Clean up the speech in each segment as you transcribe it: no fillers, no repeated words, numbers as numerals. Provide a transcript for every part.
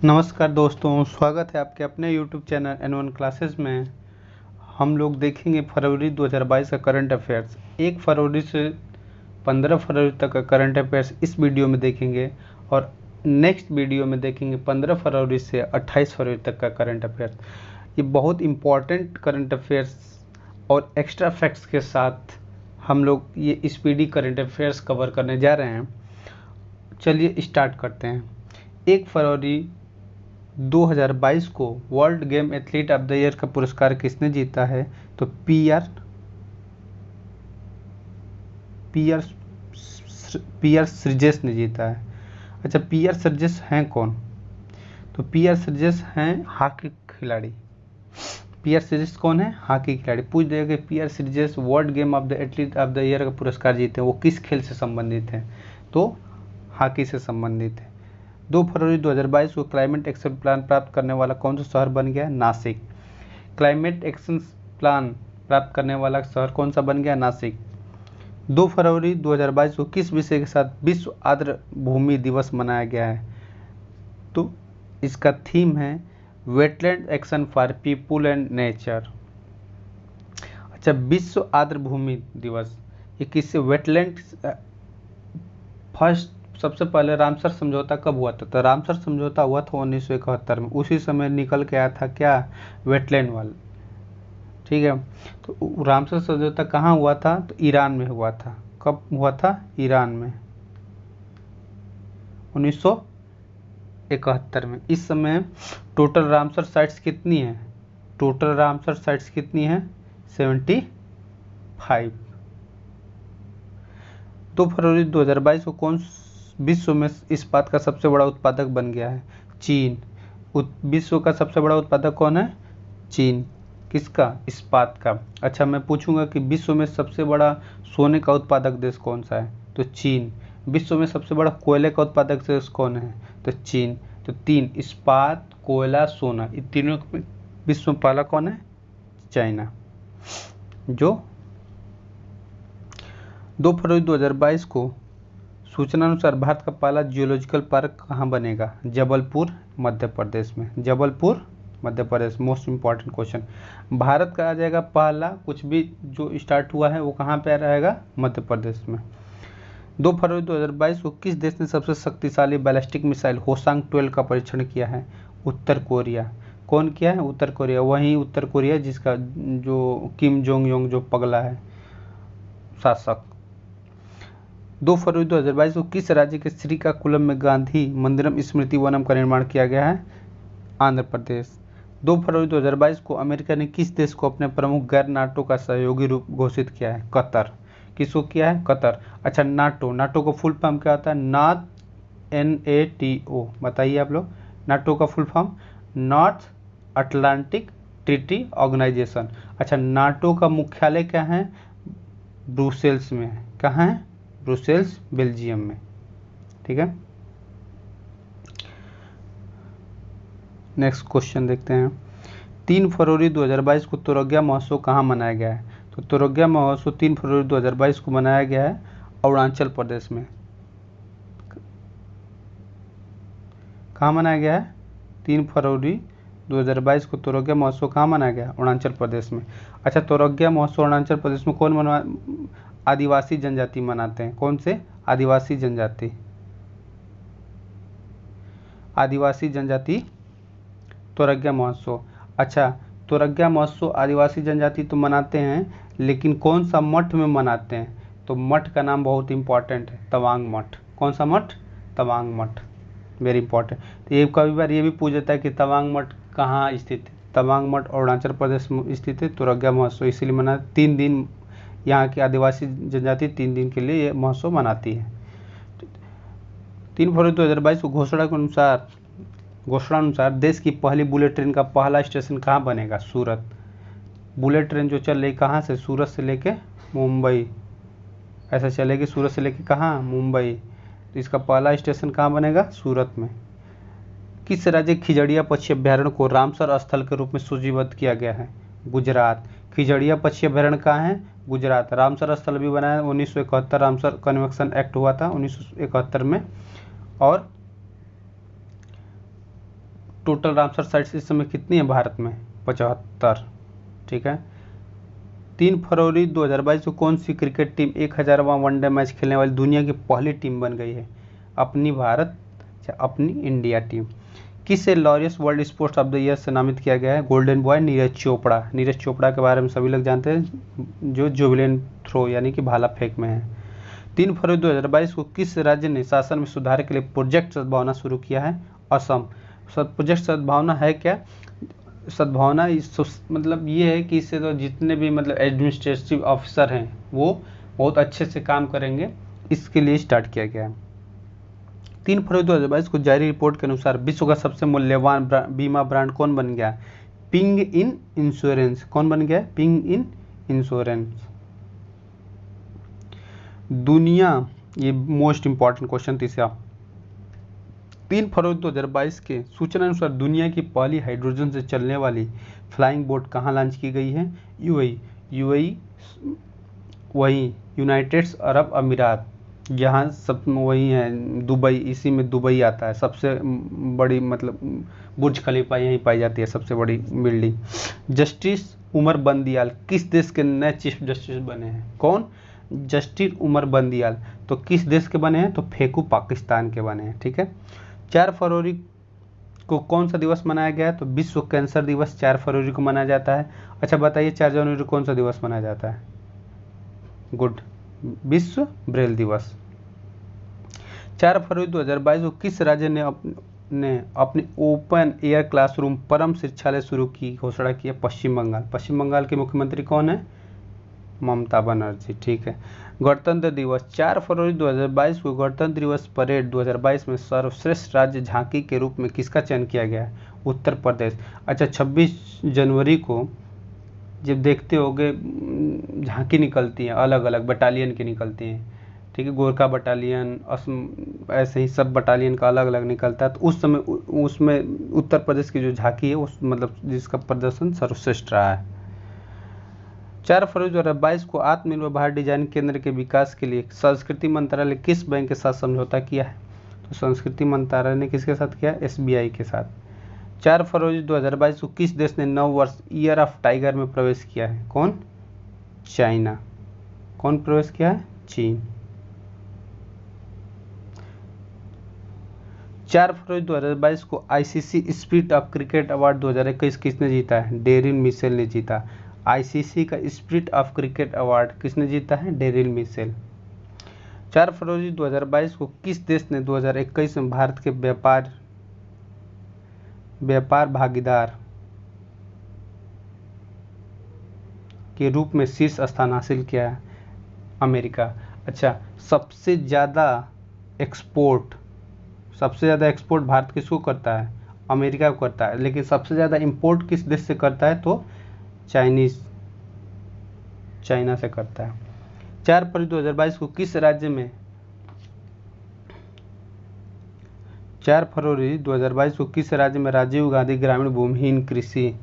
नमस्कार दोस्तों, स्वागत है आपके अपने YouTube चैनल N1 क्लासेस में। हम लोग देखेंगे फरवरी 2022 का करंट अफेयर्स। 1 फरवरी से 15 फरवरी तक का करंट अफेयर्स इस वीडियो में देखेंगे और नेक्स्ट वीडियो में देखेंगे 15 फरवरी से 28 फरवरी तक का करंट अफेयर्स। ये बहुत इम्पॉर्टेंट करंट अफेयर्स और एक्स्ट्रा फैक्ट्स के साथ हम लोग ये स्पीडी करंट अफेयर्स कवर करने जा रहे हैं। चलिए स्टार्ट करते हैं। 1 फरवरी 2022 को world game athlete of the year का पुरस्कार किसने जीता है? तो पीआर श्रीजेश ने जीता है। अच्छा, पीआर श्रीजेश हैं कौन? तो पीआर श्रीजेश हैं हॉकी खिलाड़ी। पीआर श्रीजेश कौन है? हॉकी खिलाड़ी। पूछ देगा कि PR Sreejesh world game of the athlete of the year का पुरस्कार जीते हैं, वो किस खेल से संबंधित है? तो हॉकी से संबंधित है। 2 फरवरी 2022 को क्लाइमेट एक्शन प्लान प्राप्त करने वाला कौन सा शहर बन गया? नासिक। क्लाइमेट एक्शन प्लान प्राप्त करने वाला शहर कौन सा बन गया? नासिक। 2 फरवरी 2022 को किस विषय के साथ विश्व आर्द्र भूमि दिवस मनाया गया है? तो इसका थीम है wetland action for people and nature. अच्छा, विश्व आर्द्र भूमि दिवस ये किससे? वेटलैंड। फर्स्ट सबसे पहले रामसर समझौता कब हुआ था? तो रामसर समझौता हुआ था 1971 में। उसी समय निकल के आया था क्या? वेटलैंड वाला। ठीक है, तो रामसर समझौता कहाँ हुआ था? तो ईरान में हुआ था। कब हुआ था? ईरान में 1971 में। इस समय टोटल रामसर साइट्स कितनी है? टोटल रामसर साइट्स कितनी है? 75। 2 फरवरी 2022 को कौन विश्व में इस्पात का सबसे बड़ा उत्पादक बन गया है? चीन। विश्व का सबसे बड़ा उत्पादक कौन है? चीन। किसका? इस्पात का। अच्छा, मैं पूछूंगा कि विश्व में सबसे बड़ा सोने का उत्पादक देश कौन सा है? तो चीन। विश्व में सबसे बड़ा कोयले का उत्पादक देश कौन है? तो चीन। तो 3 इस्पात, कोयला, सोना, इन तीनों में विश्व में पहला कौन है? चाइना। जो 2 फरवरी 2022 को सूचना अनुसार भारत का पहला जियोलॉजिकल पार्क कहाँ बनेगा? जबलपुर, मध्य प्रदेश में। Jabalpur, Madhya Pradesh. Most important question. Bharat का आ जाएगा पहला, कुछ भी जो स्टार्ट हुआ है वो कहाँ पे रहेगा? मध्य प्रदेश में। 2 फरवरी 2022 को किस देश ने सबसे शक्तिशाली बैलिस्टिक मिसाइल होसांग 12 का परीक्षण किया है? उत्तर कोरिया। कौन किया है? उत्तर कोरिया। वही उत्तर कोरिया जिसका जो किम जोंग योंग जो पगला है शासक। 2 फरवरी 2022 को किस राज्य के श्रीकाकुलम में गांधी मंदिरम स्मृति वनम का निर्माण किया गया है? आंध्र प्रदेश। 2 फरवरी 2022 को अमेरिका ने किस देश को अपने प्रमुख गैर नाटो का सहयोगी रूप घोषित किया है? कतर। किसको किया है? कतर। अच्छा, नाटो, नाटो का फुल फॉर्म क्या होता है? North, NATO। बताइए आप लोग, नाटो का full form north Atlantic treaty organisation. अच्छा, नाटो का मुख्यालय क्या है? ब्रुसेल्स में है। कहाँ है? ब्रुसेल्स, बेल्जियम में। ठीक है, नेक्स्ट क्वेश्चन देखते हैं। 3 फरवरी 2022 को तोरग्या महोत्सव कहाँ मनाया गया है? तो तोरग्या महोत्सव 3 फरवरी 2022 को मनाया गया है अरुणाचल प्रदेश में। कहाँ मनाया गया है? 3 फरवरी 2022 को तोरग्या महोत्सव कहाँ मनाया गया? अरुणाचल प्रदेश में। अच्छा, तोरग्या महोत्सव अरुणाचल प्रदेश में कौन मना? आदिवासी जनजाति मनाते हैं। कौन से? आदिवासी जनजाति। आदिवासी जनजाति तोरग्या महोत्सव। अच्छा, तोरग्या महोत्सव आदिवासी जनजाति तो मनाते हैं, लेकिन कौन सा मठ में मनाते हैं? तो मठ का नाम बहुत इंपॉर्टेंट है, तवांग मठ। कौन सा मठ? तवांग मठ। Very important. तो ये कई बार ये भी पूछ जाता है कि तवांग मठ कहाँ स्थित है? तवांग मठ अरुणाचल प्रदेश में स्थित है। तोरग्या महोत्सव इसीलिए मना 3 दिन, यहाँ की आदिवासी जनजाति 3 दिन के लिए ये महोत्सव मनाती है। 3 फरवरी 2022 को घोषणा अनुसार देश की पहली बुलेट ट्रेन का पहला स्टेशन कहाँ बनेगा? सूरत। बुलेट ट्रेन जो चल रही कहाँ से? सूरत से लेके मुंबई, ऐसा चलेगी सूरत से लेके कहाँ? मुंबई। तो इसका पहला स्टेशन कहाँ बनेगा? सूरत में। किस राज्य खिजड़िया पक्षी अभ्यारण्य को रामसर स्थल के रूप में सूचीबद्ध किया गया है? गुजरात। खिजड़िया पक्षी अभ्यारण्य कहाँ है? गुजरात। रामसर स्थल भी बना है 1971, रामसर कन्वेंशन एक्ट हुआ था 1971 में। और टोटल रामसर साइट्स इस समय कितनी है भारत में? 75। ठीक है। 3 फरवरी 2022 को कौन सी क्रिकेट टीम 1000वां वनडे मैच खेलने वाली दुनिया की पहली टीम बन गई है? अपनी भारत या अपनी इंडिया टीम? किसे Laureus world sports of the year से नामित किया गया है? Golden boy Neeraj Chopra. नीरज चोपड़ा के बारे में सभी लोग जानते हैं, जो जेवलिन थ्रो यानी कि भाला फेंक में है। 3 फरवरी 2022 को किस राज्य ने शासन में सुधार के लिए प्रोजेक्ट सद्भावना शुरू किया है? असम। प्रोजेक्ट सद्भावना है क्या? सद्भावना मतलब ये है कि इससे तो जितने भी मतलब एडमिनिस्ट्रेटिव ऑफिसर हैं वो बहुत अच्छे से काम करेंगे, इसके लिए स्टार्ट किया गया है। 3 फरवरी 2022 को जारी रिपोर्ट के अनुसार विश्व का सबसे मूल्यवान बीमा ब्रांड कौन बन गया? Ping in insurance. कौन बन गया? Ping in insurance. दुनिया, ये मोस्ट इंपॉर्टेंट क्वेश्चन तीसरा, 3 फरवरी 2022 के सूचना अनुसार दुनिया की पहली हाइड्रोजन से चलने वाली फ्लाइंग बोट कहाँ लॉन्च की गई है? यूएई वही यूनाइटेड अरब अमीरात, जहाँ सब वही है दुबई, इसी में दुबई आता है। सबसे बड़ी मतलब बुर्ज खलीफा यहीं पाई जाती है, सबसे बड़ी बिल्डिंग। जस्टिस उमर बंदियाल किस देश के नए चीफ जस्टिस बने हैं? कौन? जस्टिस उमर बंदियाल। तो किस देश के बने हैं? तो फेकू पाकिस्तान के बने हैं। ठीक है। 4 फरवरी को कौन सा दिवस मनाया गया है? तो विश्व कैंसर दिवस 4 फरवरी को मनाया जाता है। अच्छा बताइए 4 जनवरी को कौन सा दिवस मनाया जाता है? गुड, विश्व ब्रेल दिवस। 4 फरवरी 2022 को किस राज्य ने अपनी ओपन एयर क्लासरूम परम शिक्षालय शुरू की घोषणा की है? पश्चिम बंगाल। पश्चिम बंगाल के मुख्यमंत्री कौन है? ममता बनर्जी। ठीक है। गणतंत्र दिवस 4 फरवरी 2022 को गणतंत्र दिवस परेड 2022 में सर्वश्रेष्ठ राज्य झांकी के रूप में किसका चयन किया गया है? उत्तर प्रदेश। अच्छा 26 जनवरी को जब देखते होगे झांकी निकलती है, अलग अलग बटालियन की निकलती हैं, ठीक है, गोरखा बटालियन, ऐसे ही सब बटालियन का अलग अलग निकलता है, तो उस समय उसमें उत्तर प्रदेश की जो झांकी है उस मतलब जिसका प्रदर्शन सर्वश्रेष्ठ रहा है। 4 फरवरी 2022 को आत्मनिर्भर भारत डिजाइन केंद्र के विकास के लिए संस्कृति मंत्रालय किस बैंक के साथ समझौता किया है? तो संस्कृति मंत्रालय ने किसके साथ किया? एसबीआई के साथ। 4 फरवरी 2022 को किस देश ने नव वर्ष ईयर ऑफ टाइगर में प्रवेश किया है? कौन? चाइना। कौन प्रवेश किया है? चीन। 4 फरवरी 2022 को ICC spirit of cricket award 2021 किसने जीता है? डेरिन मिशेल ने जीता। आईसीसी का स्पिरिट ऑफ क्रिकेट अवार्ड किसने जीता है? Darren Michel. 4 फरवरी 2022 को किस देश ने 2021 में भारत के व्यापार भागीदार के रूप में शीर्ष स्थान हासिल किया है? अमेरिका। अच्छा सबसे ज़्यादा एक्सपोर्ट भारत किसको करता है? अमेरिका को करता है, लेकिन सबसे ज़्यादा इंपोर्ट किस देश से करता है? तो चाइना से करता है। 4 फरवरी 2022 को किस राज्य में 4 फरवरी 2022 को किस राज्य में राजीव गांधी ग्रामीण भूमिहीन कृषि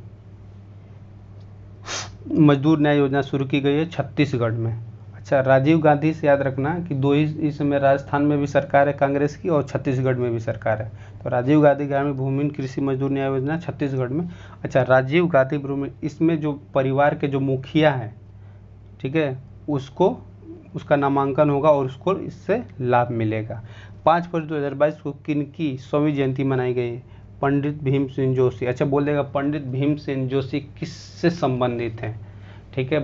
मजदूर न्याय योजना शुरू की गई है? छत्तीसगढ़ में। अच्छा राजीव गांधी से याद रखना कि दो ही इस समय राजस्थान में भी सरकार है कांग्रेस की और छत्तीसगढ़ में भी सरकार है। तो राजीव गांधी ग्रामीण भूमिहीन कृषि मजदूर न्याय योजना छत्तीसगढ़ में। अच्छा राजीव गांधी भूमि, इसमें जो परिवार के जो मुखिया हैं, ठीक है, उसका नामांकन होगा और उसको इससे लाभ मिलेगा। 5 फरवरी 2022 को किनकी 100वीं जयंती मनाई गई है? पंडित भीमसेन जोशी। अच्छा बोल देगा पंडित भीमसेन जोशी किससे संबंधित हैं? ठीक है,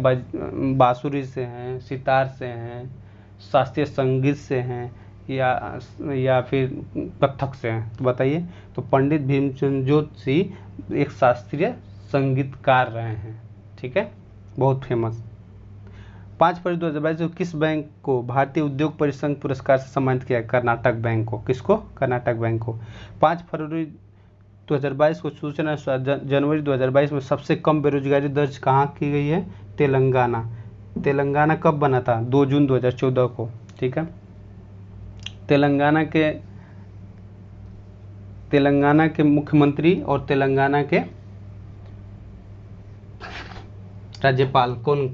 बांसुरी से हैं, सितार से हैं, शास्त्रीय संगीत से हैं या फिर कथक से हैं? तो बताइए। तो पंडित भीमसेन जोशी एक शास्त्रीय संगीतकार रहे हैं। ठीक है, बहुत फेमस। 5 फरवरी 2022 को किस बैंक को भारतीय उद्योग परिसंघ पुरस्कार से सम्मानित किया? कर्नाटक बैंक को। किसको? कर्नाटक बैंक को। 5 फरवरी 2022 को सूचना अनुसार जनवरी 2022 में सबसे कम बेरोजगारी दर्ज कहाँ की गई है? तेलंगाना कब बना था? 2 जून 2014 को। ठीक है, तेलंगाना के मुख्यमंत्री और तेलंगाना के राज्यपाल कौन?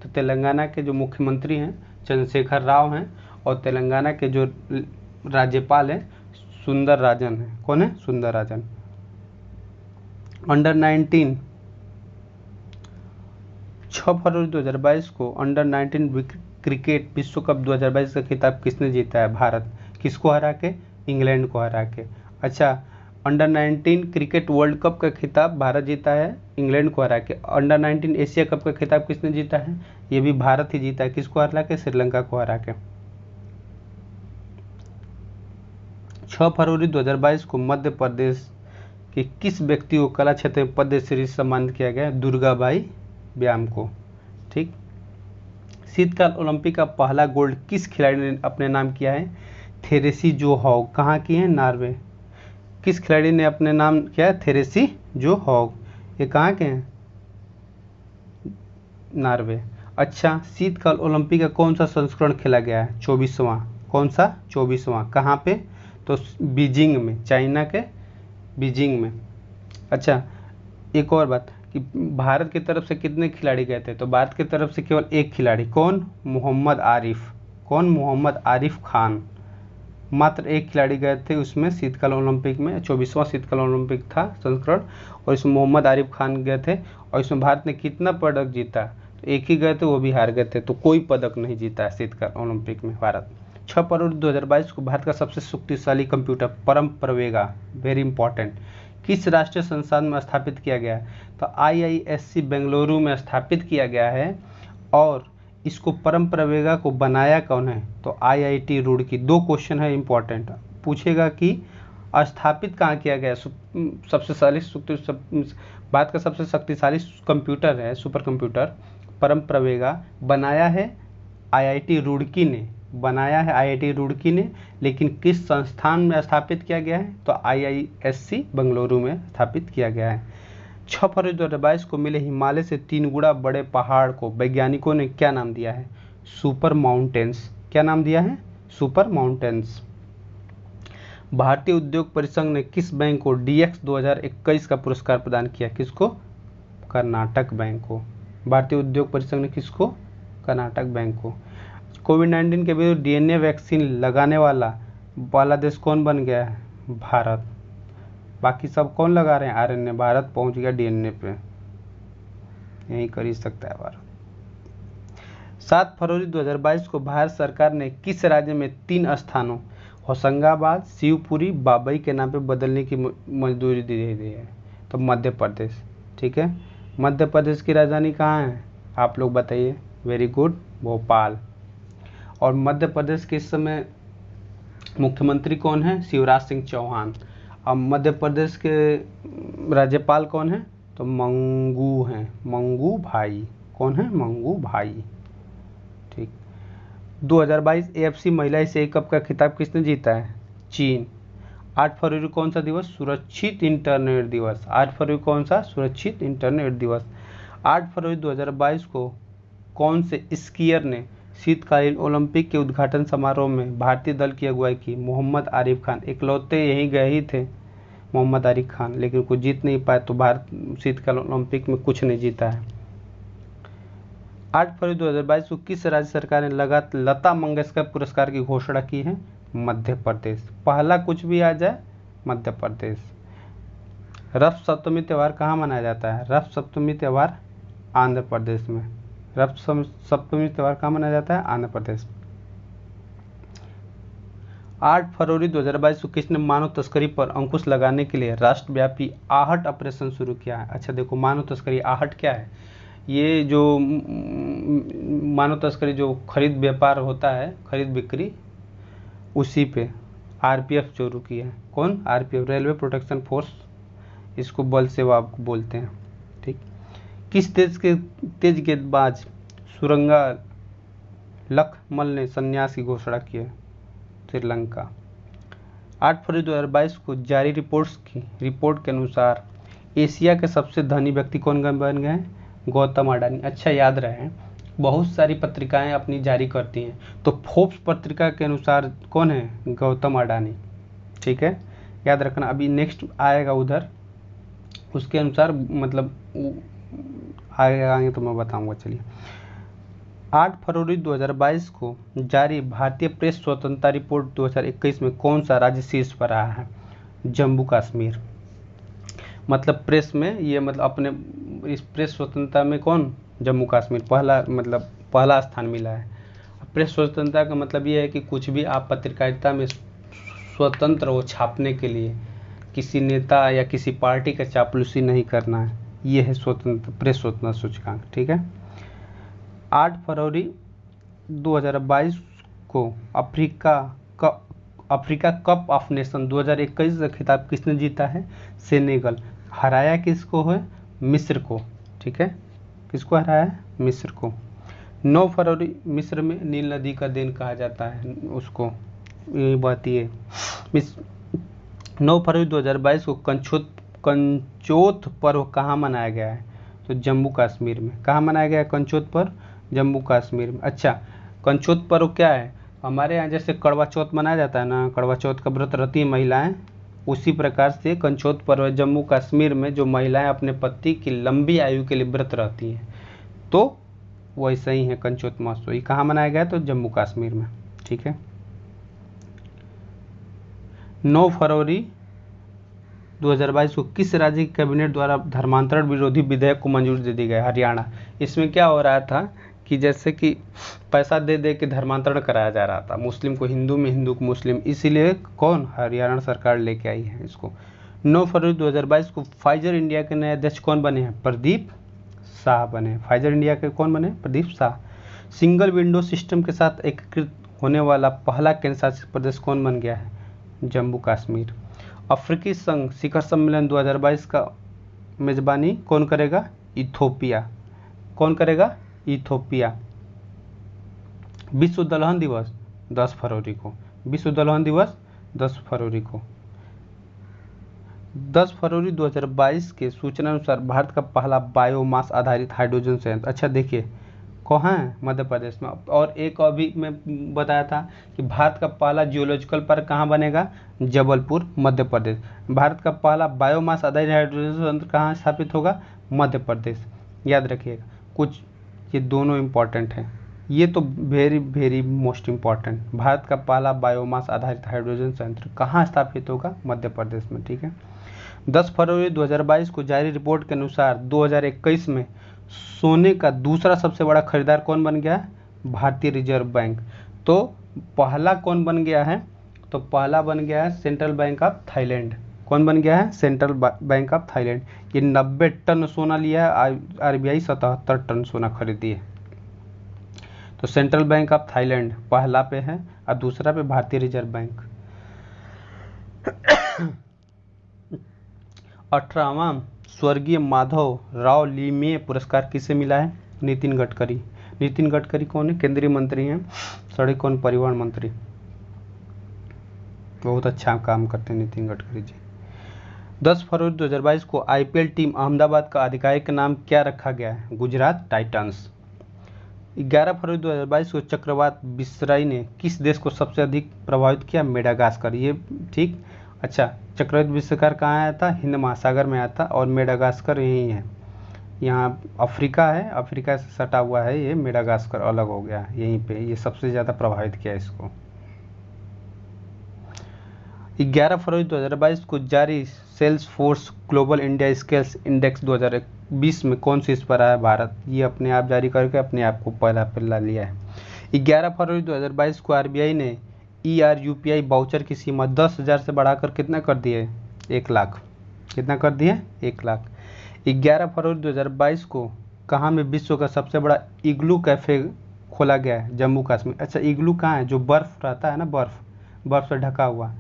तो तेलंगाना के जो मुख्यमंत्री हैं चंद्रशेखर राव हैं और तेलंगाना के जो राज्यपाल हैं सुंदर राजन हैं। कौन है? सुंदर राजन। अंडर 19 6 फरवरी 2022 को अंडर 19 क्रिकेट विश्व कप 2022 का खिताब किसने जीता है? भारत। किसको हरा के? इंग्लैंड को हरा के। अच्छा, अंडर 19 क्रिकेट वर्ल्ड कप का खिताब भारत जीता है इंग्लैंड को हरा के। अंडर 19 एशिया कप का खिताब किसने जीता है? ये भी भारत ही जीता है। किसको हरा के? श्रीलंका को हरा के। 6 फरवरी 2022 को मध्य प्रदेश के किस व्यक्ति को कला क्षेत्र में पद्मश्री सम्मानित किया गया? दुर्गाबाई व्याम को। ठीक। शीतकाल ओलंपिक का पहला गोल्ड किस खिलाड़ी ने अपने नाम किया है? थेरेसी जो हॉग। कहाँ की है? नॉर्वे। किस खिलाड़ी ने अपने नाम किया है? थेरेसी जो हॉग। ये कहाँ के हैं? नॉर्वे। अच्छा, शीतकाल ओलंपिक का कौन सा संस्करण खेला गया है? 24वां। कौन सा? 24वां। कहाँ पे? तो बीजिंग में, चाइना के बीजिंग में। अच्छा, एक और बात कि भारत की तरफ से कितने खिलाड़ी गए थे? तो भारत की तरफ से केवल एक खिलाड़ी। कौन? मोहम्मद आरिफ। कौन? मोहम्मद आरिफ खान। मात्र एक खिलाड़ी गए थे उसमें, शीतकाल ओलंपिक में। 24वां शीतकाल ओलंपिक था संस्करण, और इसमें मोहम्मद आरिफ खान गए थे। और इसमें भारत ने कितना पदक जीता? तो एक ही गए थे, वो भी हार गए थे। तो कोई पदक नहीं जीता है शीतकाल ओलंपिक में भारत। 6 फरवरी 2022 को भारत का सबसे शक्तिशाली कंप्यूटर परम प्रवेगा, वेरी इंपॉर्टेंट, किस राष्ट्रीय संस्थान में स्थापित किया गया है? तो IISc बेंगलुरु में स्थापित किया गया है। और इसको परम प्रवेगा को बनाया कौन है? तो IIT रुड़की। 2 क्वेश्चन है इंपॉर्टेंट, पूछेगा कि स्थापित कहाँ किया गया? भारत का सबसे शक्तिशाली कंप्यूटर है, सुपर कंप्यूटर परम प्रवेगा, बनाया है IIT रुड़की ने। बनाया है IIT रुड़की ने, लेकिन किस संस्थान में स्थापित किया गया है? तो IISc बेंगलुरु में स्थापित किया गया है। 6 फरवरी 2022 को मिले हिमालय से 3 गुना बड़े पहाड़ को वैज्ञानिकों ने क्या नाम दिया है? Super mountains. क्या नाम दिया है? Super mountains. भारतीय उद्योग परिसंघ ने किस बैंक को DX 2021 का पुरस्कार प्रदान किया? किसको? कर्नाटक बैंक को। भारतीय उद्योग परिसंघ ने किसको? कर्नाटक बैंक को। कोविड-19 के विरुद्ध DNA वैक्सीन लगाने वाला देश कौन बन गया है? भारत। बाकी सब कौन लगा रहे हैं? RNA। भारत पहुंच गया DNA पे, यही कर ही सकता है भारत। 7 फरवरी 2022 को भारत सरकार ने किस राज्य में 3 स्थानों होशंगाबाद, शिवपुरी, बाबई के नाम पे बदलने की मंजूरी दे दी है? तो मध्य प्रदेश। ठीक है, मध्य प्रदेश की राजधानी कहाँ है? आप लोग बताइए। Very good, Bhopal. और मध्य प्रदेश के इस समय मुख्यमंत्री कौन है? शिवराज सिंह चौहान। अब मध्य प्रदेश के राज्यपाल कौन है? तो मंगू हैं, मंगू भाई। कौन है? मंगू भाई। ठीक। 2022 AFC महिला एशियाई कप का खिताब किसने जीता है? चीन। 8 फरवरी कौन सा दिवस? सुरक्षित इंटरनेट दिवस। 8 फरवरी कौन सा? सुरक्षित इंटरनेट दिवस। 8 फरवरी 2022 को कौन से स्कीयर ने शीतकालीन ओलंपिक के उद्घाटन समारोह में भारतीय दल की अगुवाई की? मोहम्मद आरिफ खान। इकलौते यहीं गए ही थे मोहम्मद आरिफ खान, लेकिन कुछ जीत नहीं पाए। तो भारत शीतकालीन ओलंपिक में कुछ नहीं जीता है। 8 फरवरी 2022 को किस राज्य सरकार ने लता मंगेशकर पुरस्कार की घोषणा की है? मध्य प्रदेश। पहला कुछ भी आ जाए, मध्य प्रदेश। रथ सप्तमी त्यौहार कहाँ मनाया जाता है? रथ सप्तमी त्यौहार आंध्र प्रदेश में। रथ सप्तमी त्यौहार कहाँ मनाया जाता है? आंध्र प्रदेश। 8 फरवरी 2022 को किसने मानव तस्करी पर अंकुश लगाने के लिए राष्ट्रव्यापी आहट ऑपरेशन शुरू किया है? अच्छा देखो, मानव तस्करी, आहट क्या है? ये जो मानव तस्करी जो खरीद व्यापार होता है, खरीद बिक्री, उसी पे RPF जो रुकी है। कौन? RPF, रेलवे प्रोटेक्शन फोर्स, इसको बल सेवा बोलते हैं। ठीक। किस देश के तेज गेंदबाज सुरंगा लखमल ने संन्यास की घोषणा की है? श्रीलंका। 8 फरवरी 2022 को जारी रिपोर्ट के अनुसार एशिया के सबसे धनी व्यक्ति कौन बन गए हैं? गौतम अडानी। अच्छा याद रहे, बहुत सारी पत्रिकाएं अपनी जारी करती हैं, तो फोर्ब्स पत्रिका के अनुसार कौन है? गौतम अडानी। ठीक है, याद रखना। अभी नेक्स्ट आएगा उधर, उसके अनुसार मतलब आएंगे तो मैं बताऊंगा। चलिए, 8 फरवरी 2022 को जारी भारतीय प्रेस स्वतंत्रता रिपोर्ट 2021 में कौन सा राज्य शीर्ष पर रहा है? जम्मू कश्मीर। मतलब प्रेस में ये मतलब अपने इस प्रेस स्वतंत्रता में कौन, जम्मू कश्मीर पहला मतलब पहला स्थान मिला है। प्रेस स्वतंत्रता का मतलब ये है कि कुछ भी आप पत्रकारिता में स्वतंत्र हो छापने के लिए, किसी नेता या किसी पार्टी का चापलूसी नहीं करना है, ये है स्वतंत्र प्रेस स्वतंत्रता सूचकांक। ठीक है। 8 फरवरी 2022 को अफ्रीका कप ऑफ नेशन 2021 का खिताब किसने जीता है, सेनेगल। हराया किसको है, मिस्र को। ठीक है, किसको हराया है, मिस्र को। 9 फरवरी मिस्र में नील नदी का दिन कहा जाता है उसको, यही बात ये 9 फरवरी 2022 को कंचोत पर्व कहाँ मनाया गया है, तो जम्मू कश्मीर में। कहाँ मनाया गया है कंचोत पर्व, जम्मू कश्मीर में। अच्छा, कंचोत पर्व क्या है, हमारे यहाँ जैसे करवा चौथ मनाया जाता है ना, करवा चौथ का व्रत रखती हैं महिलाएं, उसी प्रकार से कंचोत पर्व जम्मू कश्मीर में जो महिलाएं अपने पति की लंबी आयु के लिए व्रत रहती हैं, तो वैसा ही है कंचोत महोत्सव। ये कहाँ मनाया गया है, तो जम्मू कश्मीर में। ठीक है। 9 फरवरी 2022 को किस राज्य की कैबिनेट द्वारा धर्मांतरण विरोधी विधेयक को मंजूरी दे दी गई, हरियाणा। इसमें क्या हो रहा था कि जैसे कि पैसा दे दे के धर्मांतरण कराया जा रहा था, मुस्लिम को हिंदू में, हिंदू को मुस्लिम, इसीलिए कौन, हरियाणा सरकार लेके आई है इसको। 9 फरवरी 2022 को फाइजर इंडिया के नए अध्यक्ष कौन बने हैं, प्रदीप शाह बने। फाइजर इंडिया के कौन बने, Pradeep Shah. Single window system के साथ एकीकृत होने वाला पहला केंद्र शासित प्रदेश कौन बन गया है, जम्मू कश्मीर। अफ्रीकी संघ शिखर सम्मेलन 2022 का मेजबानी कौन करेगा, इथोपिया। कौन करेगा, इथोपिया। विश्व दलहन दिवस 10 फरवरी को, विश्व दलहन दिवस 10 फरवरी को। 10 फरवरी 2022 के सूचना अनुसार भारत का पहला बायोमास आधारित हाइड्रोजन संयंत्र, अच्छा देखिए कहाँ है, मध्य प्रदेश में। और एक अभी मैं बताया था कि भारत का पहला जियोलॉजिकल पार्क कहाँ बनेगा, जबलपुर, मध्य प्रदेश। भारत का पहला बायोमास आधारित हाइड्रोजन संयंत्र कहाँ स्थापित होगा, मध्य प्रदेश। याद रखिएगा, कुछ ये दोनों इम्पॉर्टेंट हैं, ये तो very very most important. Bharat का पहला बायोमास आधारित हाइड्रोजन संयंत्र कहाँ स्थापित होगा, मध्य प्रदेश में। ठीक है। 10 फरवरी 2022 को जारी रिपोर्ट के अनुसार 2021 में सोने का दूसरा सबसे बड़ा खरीदार कौन बन गया है, भारतीय रिजर्व बैंक। तो पहला कौन बन गया है, तो पहला बन गया है सेंट्रल बैंक ऑफ थाईलैंड। कौन बन गया है, सेंट्रल बैंक ऑफ थाईलैंड। ये 90 टन सोना लिया है, आरबीआई 77 टन सोना खरीदी है। तो सेंट्रल बैंक ऑफ थाईलैंड पहला पे है और दूसरा पे भारतीय रिजर्व बैंक। 18वां स्वर्गीय माधव राव लीमेय पुरस्कार किसे मिला है, नितिन गडकरी। नितिन गडकरी कौन है, केंद्रीय मंत्री हैं, सड़क एवं परिवहन मंत्री, बहुत अच्छा काम करते हैं नितिन गडकरी जी। 10 फरवरी 2022 को आईपीएल टीम अहमदाबाद का आधिकारिक नाम क्या रखा गया है, गुजरात टाइटंस। 11 फरवरी 2022 को चक्रवात बिसराई ने किस देश को सबसे अधिक प्रभावित किया, मेडागास्कर। ये ठीक, अच्छा चक्रवात बिसराई कहाँ आया था, हिंद महासागर में आया था, और मेडागास्कर यही है, यहाँ अफ्रीका है, अफ्रीका से सटा हुआ है, ये मेडागास्कर अलग हो गया यहीं पे, ये सबसे ज़्यादा प्रभावित किया इसको। 11 फरवरी 2022 को जारी Salesforce global India skills index 2020 में कौन सी इस पर आया, भारत। ये अपने आप जारी करके अपने आप को पहला पल्ला लिया है। 11 फरवरी 2022 को आरबीआई ने ईआरयूपीआई वाउचर की सीमा 10,000 से बढ़ाकर कितना कर दिए, 1 लाख। कितना कर दिए, 1 लाख। 11 फरवरी 2022 को कहाँ में विश्व का सबसे बड़ा इग्लू कैफे खोला गया है, जम्मू कश्मीर। अच्छा इग्लू कहाँ है, जो बर्फ़ रहता है ना, बर्फ़ से ढका हुआ,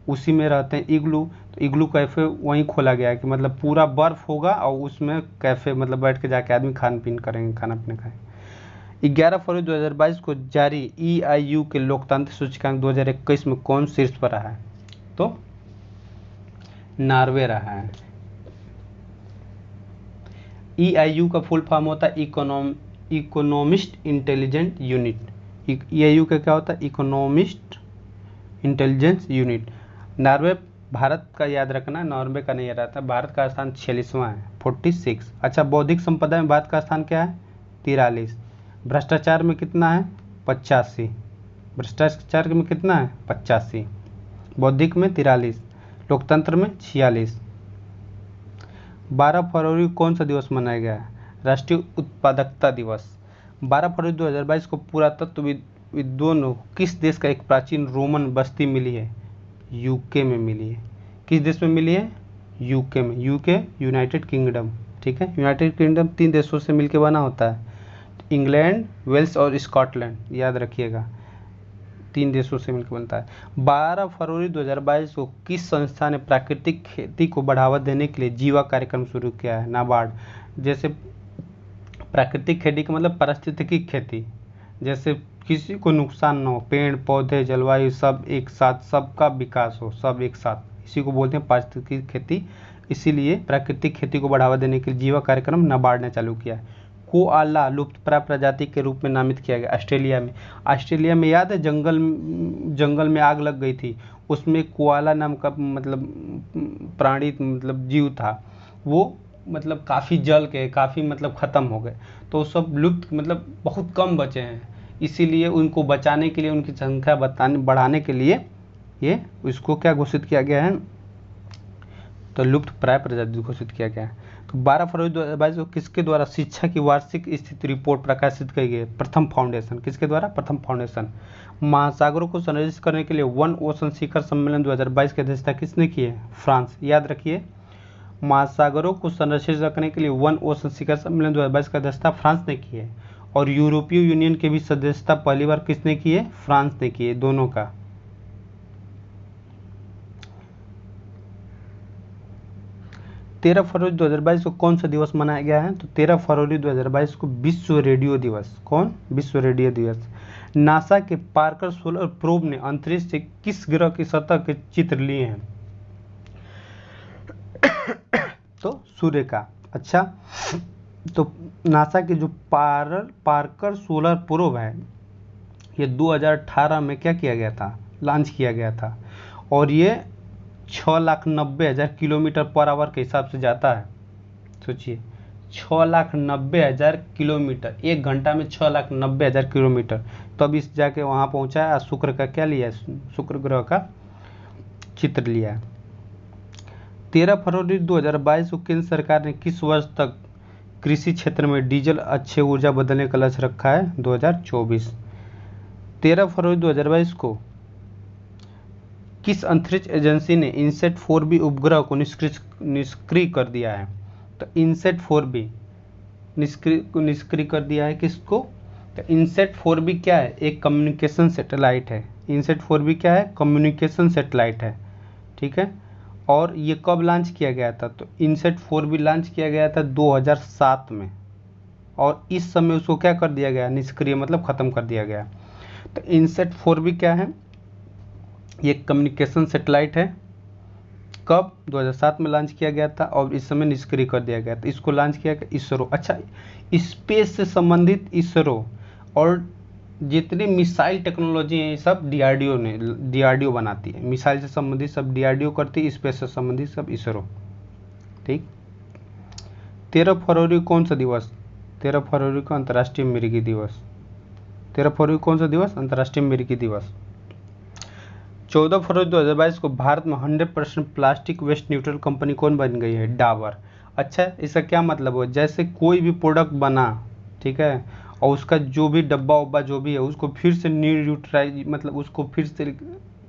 उसी में रहते हैं इग्लू। तो इग्लू कैफ़े वहीं खोला गया है कि मतलब पूरा बर्फ़ होगा और उसमें कैफ़े मतलब बैठ के जाके आदमी खान पीन करेंगे, खाना पीना खाएंगे। 11 फरवरी 2022 को जारी ईआईयू के लोकतांत्रिक सूचकांक 2021 में कौन शीर्ष पर रहा है, तो नॉर्वे रहा है। ईआईयू का फुल फॉर्म होता है इकोनॉमिस्ट इंटेलिजेंट यूनिट। ईआईयू का क्या होता है, economist intelligence unit. Norway Bharat का याद रखना, नॉर्वे का नहीं रहता। भारत का स्थान 46वां है, 46। अच्छा बौद्धिक संपदा में भारत का स्थान क्या है, 43। भ्रष्टाचार में कितना है, 85। भ्रष्टाचार में कितना है, 85। बौद्धिक में 43, लोकतंत्र में 46। 12 फरवरी को कौन सा दिवस मनाया गया है? राष्ट्रीय उत्पादकता दिवस। 12 फरवरी 2022 को पुरातत्व विद्वानों किस देश का एक प्राचीन रोमन बस्ती मिली है? यूके में मिली है। किस देश में मिली है? यूके में। यूके यूनाइटेड किंगडम, ठीक है। यूनाइटेड किंगडम 3 देशों से मिलकर बना होता है, इंग्लैंड, वेल्स और स्कॉटलैंड, याद रखिएगा, 3 देशों से मिलकर बनता है। 12 फरवरी 2022 को किस संस्था ने प्राकृतिक खेती को बढ़ावा देने के लिए जीवा कार्यक्रम शुरू किया है? नाबार्ड। जैसे प्राकृतिक खेती का मतलब पारिस्थितिकी खेती, जैसे किसी को नुकसान न हो, पेड़ पौधे जलवायु सब एक साथ, सबका विकास हो, सब एक साथ, इसी को बोलते हैं पारिस्थितिकी खेती। इसीलिए प्राकृतिक खेती को बढ़ावा देने के लिए जीवा कार्यक्रम नाबार्ड ने चालू किया है। कोआला लुप्तप्राय प्रजाति के रूप में नामित किया गया ऑस्ट्रेलिया में। ऑस्ट्रेलिया में याद है जंगल में आग लग गई थी, उसमें कोआला नाम का मतलब प्राणी मतलब जीव था, वो मतलब काफ़ी जल के काफ़ी मतलब ख़त्म हो गए, तो सब लुप्त मतलब बहुत कम बचे हैं। इसीलिए उनको बचाने के लिए, उनकी संख्या बढ़ाने के लिए ये इसको क्या घोषित किया गया है? तो लुप्त प्राय प्रजाति घोषित किया गया है। तो 12 फरवरी 2022 को किसके द्वारा शिक्षा की वार्षिक स्थिति रिपोर्ट प्रकाशित की गई? प्रथम फाउंडेशन। किसके द्वारा? प्रथम फाउंडेशन। महासागरों को संरक्षित करने के लिए वन ओशन शिखर सम्मेलन 2022 की अध्यक्षता किसने की है? फ्रांस। याद रखिए, महासागरों को संरक्षित रखने के लिए वन ओशन शिखर सम्मेलन 2022 की अध्यक्षता फ्रांस ने की है। और यूरोपीय यूनियन के भी सदस्यता पहली बार किसने की है? फ्रांस ने की है, दोनों का। 13 फरवरी 2022 को कौन सा दिवस मनाया गया है? तो 13 फरवरी 2022 को विश्व रेडियो दिवस। कौन? विश्व रेडियो दिवस। नासा के पार्कर सोलर प्रोब ने अंतरिक्ष से किस ग्रह की सतह के चित्र लिए हैं? तो सूर्य का। अच्छा, तो नासा के जो पार्कर सोलर प्रोब है, ये 2018 में क्या किया गया था? लॉन्च किया गया था। और ये 6,90,000 किलोमीटर पर आवर के हिसाब से जाता है। सोचिए, 6,90,000 किलोमीटर, 1 घंटा में 6,90,000 किलोमीटर। तो अब इस जाके वहाँ पहुँचा है। शुक्र का क्या लिया है? शुक्र ग्रह का चित्र लिया है। 13 फरवरी 2022 को केंद्र सरकार ने किस वर्ष तक कृषि क्षेत्र में डीजल अक्षय ऊर्जा बदलने का लक्ष्य रखा है? 2024। 13 फरवरी 2022 को किस अंतरिक्ष एजेंसी ने इनसेट 4B उपग्रह को निष्क्रिय कर दिया है? तो इनसेट 4B निष्क्रिय कर दिया है। किसको? तो इनसेट 4B क्या है? एक कम्युनिकेशन सैटेलाइट है। इनसेट 4B क्या है? कम्युनिकेशन सैटेलाइट है, ठीक है। और ये कब लॉन्च किया गया था? तो इनसेट 4B लॉन्च किया गया था 2007 में, और इस समय उसको क्या कर दिया गया? निष्क्रिय मतलब ख़त्म कर दिया गया। तो इनसेट 4B क्या है? ये कम्युनिकेशन सैटेलाइट है। कब? 2007 में लॉन्च किया गया था, और इस समय निष्क्रिय कर दिया गया था। इसको लॉन्च किया गया इसरो। अच्छा, स्पेस से संबंधित इसरो और जितने मिसाइल टेक्नोलॉजी है सब डीआरडीओ बनाती है। मिसाइल से संबंधित सब डीआरडीओ करती है, स्पेस से संबंधित सब इसरो, ठीक। 13 फरवरी कौन सा दिवस? 13 फरवरी को अंतर्राष्ट्रीय मिर्गी दिवस। 13 फरवरी कौन सा दिवस? अंतर्राष्ट्रीय मिर्गी दिवस। 14 फरवरी 2022 को भारत में 100% प्लास्टिक वेस्ट न्यूट्रल कंपनी कौन बन गई है? डाबर। अच्छा, इसका क्या मतलब हो? जैसे कोई भी प्रोडक्ट बना, ठीक है, और उसका जो भी डब्बा उब्बा जो भी है उसको फिर से मतलब उसको फिर से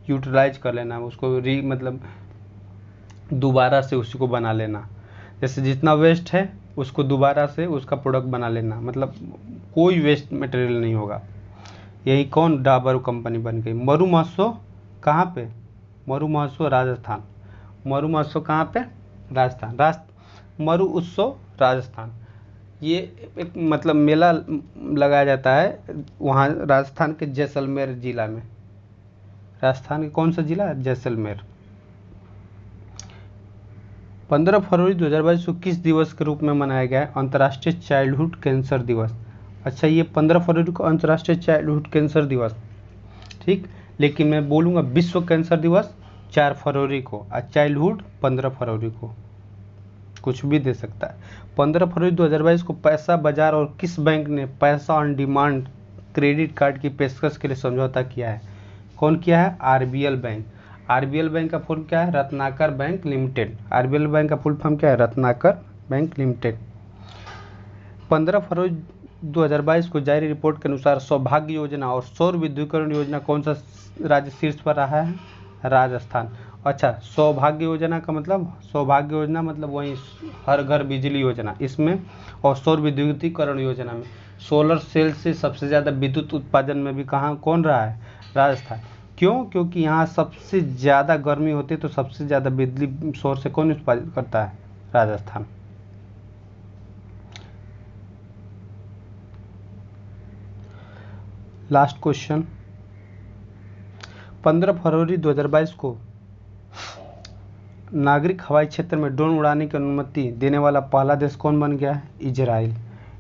यूटिलाइज कर लेना, उसको मतलब दोबारा से उसी को बना लेना। जैसे जितना वेस्ट है उसको दोबारा से उसका प्रोडक्ट बना लेना, मतलब कोई वेस्ट मटेरियल नहीं होगा। यही कौन? डाबर कंपनी बन गई। मरु महोत्सव कहाँ पे? मरु महोत्सव राजस्थान। मरु महोत्सव कहाँ पे? राजस्थान। मरु उत्सव राजस्थान। ये एक मतलब मेला लगाया जाता है वहाँ राजस्थान के जैसलमेर जिला में। राजस्थान के कौन सा जिला? जैसलमेर। 15 फरवरी 2022 को किस दिवस के रूप में मनाया गया है? अंतर्राष्ट्रीय चाइल्डहुड कैंसर दिवस। अच्छा, ये 15 फरवरी को अंतर्राष्ट्रीय चाइल्डहुड कैंसर दिवस, ठीक। लेकिन मैं बोलूँगा विश्व कैंसर दिवस 4 फरवरी को, और चाइल्डहुड 15 फरवरी को, कुछ भी दे सकता है। 15 फरवरी 2022 को पैसा बाजार और किस बैंक ने पैसा ऑन डिमांड क्रेडिट कार्ड की पेशकश के लिए समझौता किया है? कौन किया है? RBL bank. आरबीएल बैंक का फुल क्या है? Ratnakar bank limited. RBL bank का फुल फॉर्म क्या है? Ratnakar bank limited. 15 फरवरी 2022 को जारी रिपोर्ट के अनुसार सौभाग्य योजना और सौर विद्युतीकरण योजना कौन सा राज्य शीर्ष पर रहा है? राजस्थान। अच्छा, सौभाग्य योजना का मतलब, सौभाग्य योजना मतलब वही हर घर बिजली योजना, इसमें और सौर विद्युतीकरण योजना में सोलर सेल से सबसे ज़्यादा विद्युत उत्पादन में भी कहाँ कौन रहा है? राजस्थान। क्यों? क्योंकि यहाँ सबसे ज़्यादा गर्मी होती है, तो सबसे ज़्यादा बिजली सौर से कौन उत्पादित करता है? राजस्थान। लास्ट क्वेश्चन, 15 फरवरी 2022 को नागरिक हवाई क्षेत्र में ड्रोन उड़ाने की अनुमति देने वाला पहला देश कौन बन गया है? इजराइल।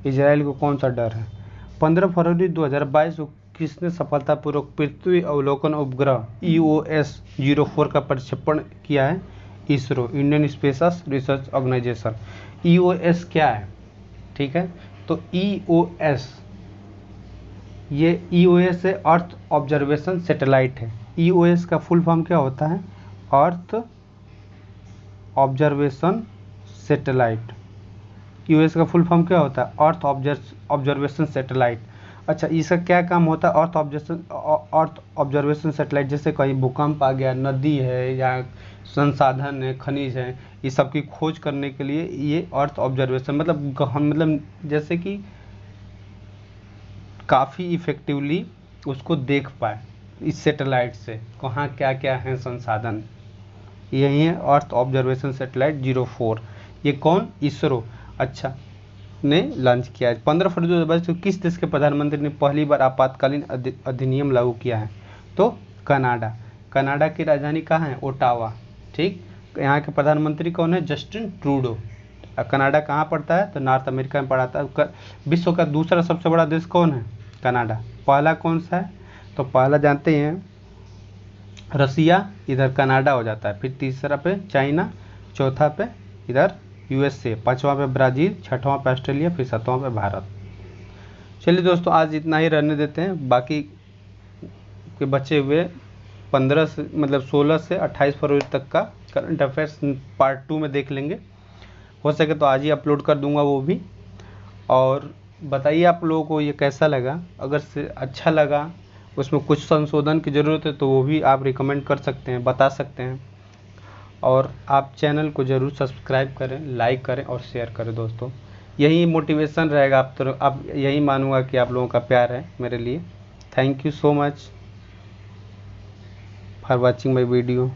इजराइल को कौन सा डर है? 15 फरवरी 2022 को किसने सफलतापूर्वक पृथ्वी अवलोकन उपग्रह EOS-04 का प्रक्षेपण किया है? ISRO, Indian space research organisation. EOS क्या है? ठीक है, तो EOS, ये EOS है, अर्थ ऑब्जर्वेशन सैटेलाइट है। EOS का फुल फॉर्म क्या होता है? Earth observation satellite. EOS का फुल फॉर्म क्या होता है? Earth observation satellite. अच्छा, इसका क्या काम होता है? अर्थ ऑब्जर्वेशन सैटेलाइट, जैसे कहीं भूकंप आ गया, नदी है या संसाधन है, खनिज है, इस सब की खोज करने के लिए ये अर्थ ऑब्जर्वेशन मतलब जैसे कि काफ़ी इफ़ेक्टिवली उसको देख पाए इस सैटेलाइट से कहाँ क्या क्या है संसाधन। यही है अर्थ ऑब्जर्वेशन सैटेलाइट 04। ये कौन? इसरो अच्छा ने लॉन्च किया है। 15 फरवरी 2022 को किस देश के प्रधानमंत्री ने पहली बार आपातकालीन अधिनियम लागू किया है? तो कनाडा। कनाडा की राजधानी कहाँ है? ओटावा। ठीक, यहाँ के प्रधानमंत्री कौन है? Justin Trudeau. कनाडा कहाँ पड़ता है? तो नॉर्थ अमेरिका में पड़ता है। विश्व का दूसरा सबसे बड़ा देश कौन है? कनाडा। पहला कौन सा है? तो पहला जानते हैं रसिया, इधर कनाडा हो जाता है, फिर तीसरा पे चाइना, चौथा पे इधर USA, पांचवा पे ब्राज़ील, छठवां पे ऑस्ट्रेलिया, फिर सातवां पे भारत। चलिए दोस्तों, आज इतना ही रहने देते हैं। बाकी के बचे हुए 16 से 28 फरवरी तक का करंट अफेयर्स पार्ट 2 में देख लेंगे। हो सके तो आज ही अपलोड कर दूंगा वो भी। और बताइए आप लोगों को ये कैसा लगा। अगर से अच्छा लगा, उसमें कुछ संशोधन की ज़रूरत है, तो वो भी आप रिकमेंड कर सकते हैं, बता सकते हैं। और आप चैनल को ज़रूर सब्सक्राइब करें, लाइक करें और शेयर करें दोस्तों। यही मोटिवेशन रहेगा। आप यही मानूंगा कि आप लोगों का प्यार है मेरे लिए। Thank you so much for watching my video.